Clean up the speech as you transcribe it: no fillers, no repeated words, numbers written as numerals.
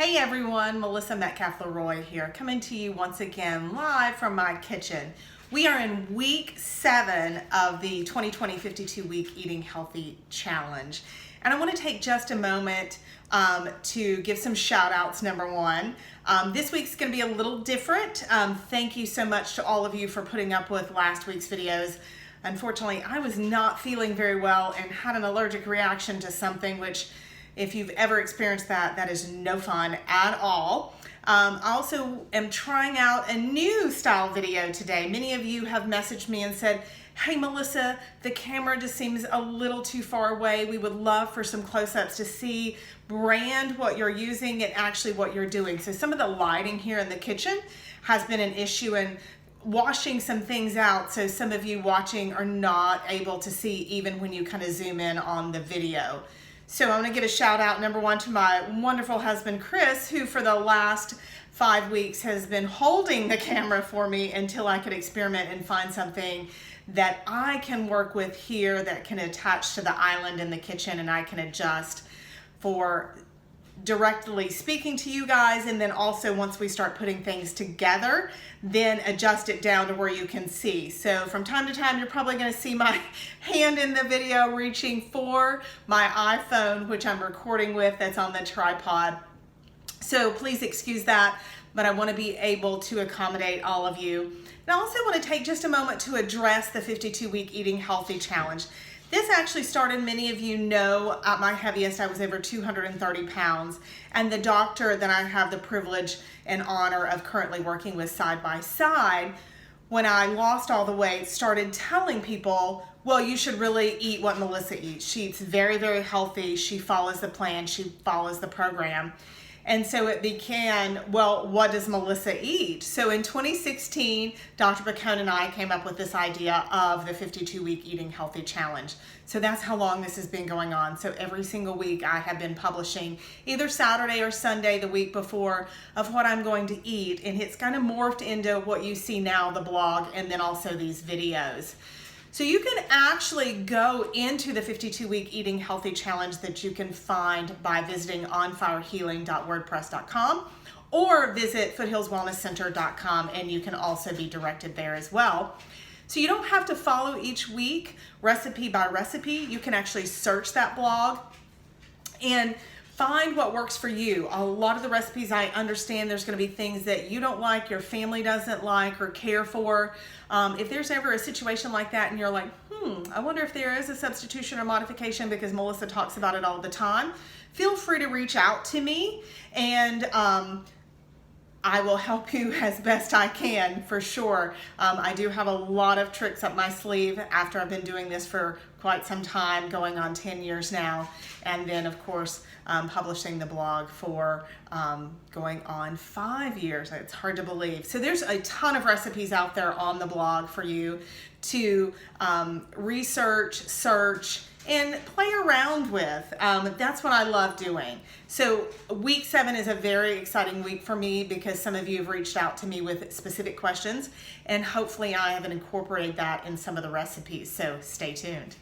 Hey everyone, Melissa Metcalf Leroy here, coming to you once again live from my kitchen. We are in week 7 of the 2020 52-week Eating Healthy Challenge. And I want to take just a moment to give some shout outs. Number one, this week's going to be a little different. Thank you so much to all of you for putting up with last week's videos. Unfortunately, I was not feeling very well and had an allergic reaction to something, which if you've ever experienced that, that is no fun at all. I also am trying out a new style video today. Many of you have messaged me and said, hey Melissa, the camera just seems a little too far away. We would love for some close-ups to see brand what you're using and actually what you're doing. So some of the lighting here in the kitchen has been an issue and washing some things out, so some of you watching are not able to see even when you kind of zoom in on the video. So I'm going to give a shout out, number one, to my wonderful husband, Chris, who for the last 5 weeks has been holding the camera for me until I could experiment and find something that I can work with here that can attach to the island in the kitchen, and I can adjust for directly speaking to you guys, and then also once we start putting things together, then adjust it down to where you can see. So from time to time, you're probably going to see my hand in the video reaching for my iPhone, which I'm recording with, that's on the tripod. So please excuse that, but I want to be able to accommodate all of you. And I also want to take just a moment to address the 52-week Eating Healthy Challenge. This actually started, many of you know, at my heaviest, I was over 230 pounds. And the doctor that I have the privilege and honor of currently working with side by side, when I lost all the weight, started telling people, well, you should really eat what Melissa eats. She eats very, very healthy. She follows the plan. She follows the program. And so it began, well, what does Melissa eat? So in 2016, Dr. Bacone and I came up with this idea of the 52-week Eating Healthy Challenge. So that's how long this has been going on. So every single week I have been publishing either Saturday or Sunday the week before of what I'm going to eat. And it's kind of morphed into what you see now, the blog, and then also these videos. So you can actually go into the 52-week Eating Healthy Challenge that you can find by visiting onfirehealing.wordpress.com or visit foothillswellnesscenter.com, and you can also be directed there as well. So you don't have to follow each week recipe by recipe. You can actually search that blog and find what works for you. A lot of the recipes, I understand there's going to be things that you don't like, your family doesn't like or care for. If there's ever a situation like that and you're like, I wonder if there is a substitution or modification, because Melissa talks about it all the time, feel free to reach out to me, and I will help you as best I can, for sure. I do have a lot of tricks up my sleeve after I've been doing this for quite some time, going on 10 years now. And then, of course, publishing the blog for going on 5 years. It's hard to believe. So there's a ton of recipes out there on the blog for you to research, search, and play around with. That's what I love doing. So week 7 is a very exciting week for me because some of you have reached out to me with specific questions, and hopefully I have incorporated that in some of the recipes. So stay tuned.